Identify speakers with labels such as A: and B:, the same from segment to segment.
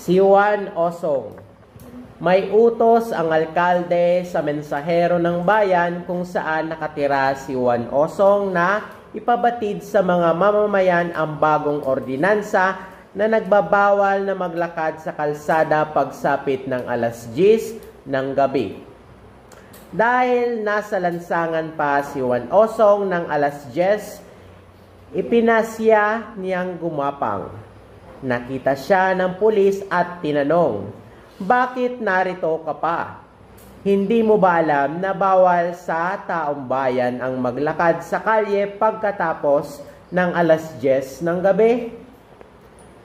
A: Si Juan Osong. May utos ang alkalde sa mensahero ng bayan kung saan nakatira si Juan Osong na ipabatid sa mga mamamayan ang bagong ordinansa na nagbabawal na maglakad sa kalsada pagsapit ng alas 10 ng gabi. Dahil nasa lansangan pa si Juan Osong ng alas 10, ipinasya niyang gumapang. Nakita siya ng pulis at tinanong, "Bakit narito ka pa? Hindi mo ba alam na bawal sa taong bayan ang maglakad sa kalye pagkatapos ng alas 10 ng gabi?"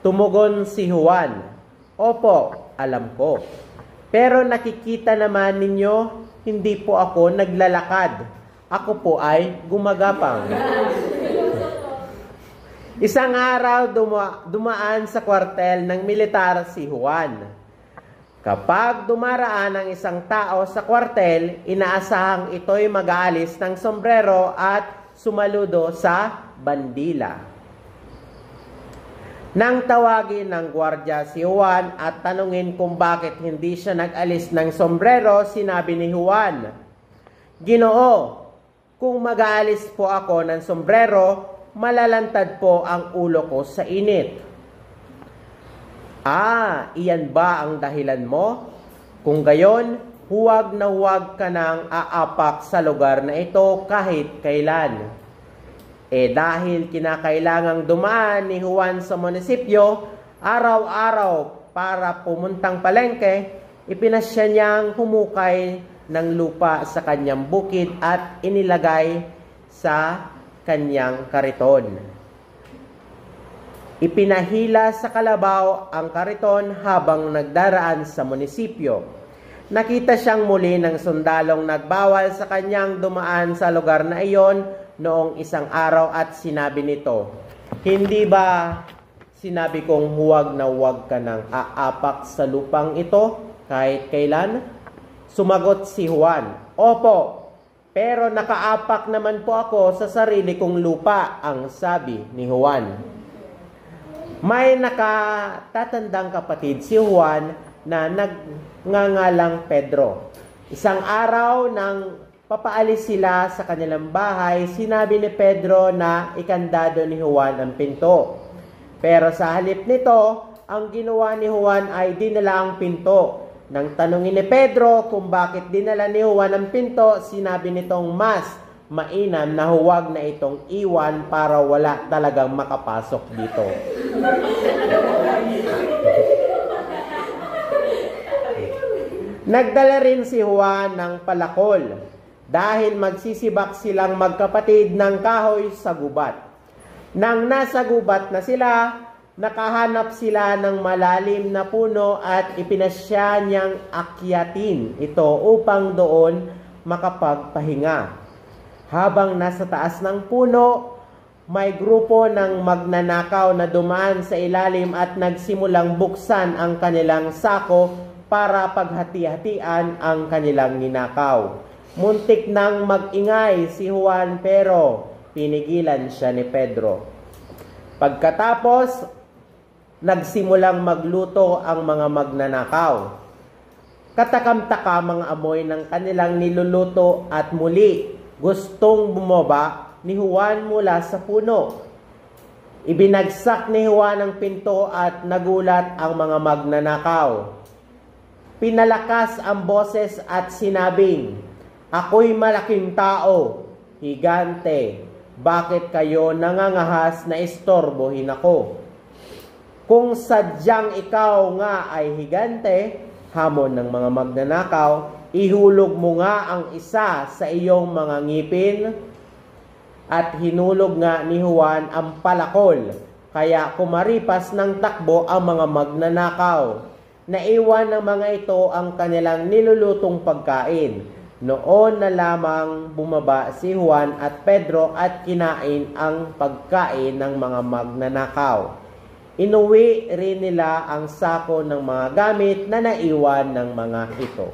A: Tumugon si Juan, "Opo, alam ko. Pero nakikita naman ninyo, hindi po ako naglalakad. Ako po ay gumagapang." Isang araw dumaan sa kwartel ng militar si Juan. Kapag dumaraan ang isang tao sa kwartel, inaasahang ito'y mag-aalis ng sombrero at sumaludo sa bandila. Nang tawagin ng gwardya si Juan at tanungin kung bakit hindi siya nag-alis ng sombrero, sinabi ni Juan, "Ginoo, kung mag-aalis po ako ng sombrero, malalantad po ang ulo ko sa init." "Ah, iyan ba ang dahilan mo? Kung gayon, huwag na huwag ka nang aapak sa lugar na ito kahit kailan." Dahil kinakailangang dumaan ni Juan sa munisipyo, araw-araw para pumuntang palengke, ipinasya niyang humukay ng lupa sa kanyang bukid at inilagay sa kanyang kariton. Ipinahila sa kalabaw ang kariton habang nagdaraan sa munisipyo. Nakita siyang muli ng sundalong nagbawal sa kanyang dumaan sa lugar na iyon noong isang araw at sinabi nito, "Hindi ba sinabi kong huwag na huwag ka nang aapak sa lupang ito kahit kailan?" Sumagot si Juan, "Opo, pero nakaapak naman po ako sa sarili kong lupa," ang sabi ni Juan. May nakatatandang kapatid si Juan na nagngangalang Pedro. Isang araw nang papaalis sila sa kanilang bahay, sinabi ni Pedro na ikandado ni Juan ang pinto. Pero sa halip nito, ang ginawa ni Juan ay dinala ang pinto. Nang tanungin ni Pedro kung bakit dinala ni Juan ang pinto, sinabi nitong mas mainam na huwag na itong iwan para wala talagang makapasok dito. Nagdala rin si Juan ng palakol dahil magsisibak silang magkapatid ng kahoy sa gubat. Nang nasa gubat na sila, nakahanap sila ng malalim na puno at ipinasya niyang akyatin ito upang doon makapagpahinga. Habang nasa taas ng puno, may grupo ng magnanakaw na dumaan sa ilalim at nagsimulang buksan ang kanilang sako para paghati-hatian ang kanilang ninakaw. Muntik nang mag-ingay si Juan pero pinigilan siya ni Pedro. Pagkatapos, nagsimulang magluto ang mga magnanakaw. Katakam-takam ang amoy ng kanilang niluluto at muli gustong bumaba ni Juan mula sa puno. Ibinagsak ni Juan ang pinto at nagulat ang mga magnanakaw. Pinalakas ang boses at sinabing, "Ako'y malaking tao, higante. Bakit kayo nangangahas na istorbohin ako? Kung sadyang ikaw nga ay higante," hamon ng mga magnanakaw, "ihulog mo nga ang isa sa iyong mga ngipin." At hinulog nga ni Juan ang palakol, kaya kumaripas ng takbo ang mga magnanakaw. Naiwan ng mga ito ang kanilang nilulutong pagkain. Noon na lamang bumaba si Juan at Pedro at kinain ang pagkain ng mga magnanakaw. Inuwi rin nila ang sako ng mga gamit na naiwan ng mga ito.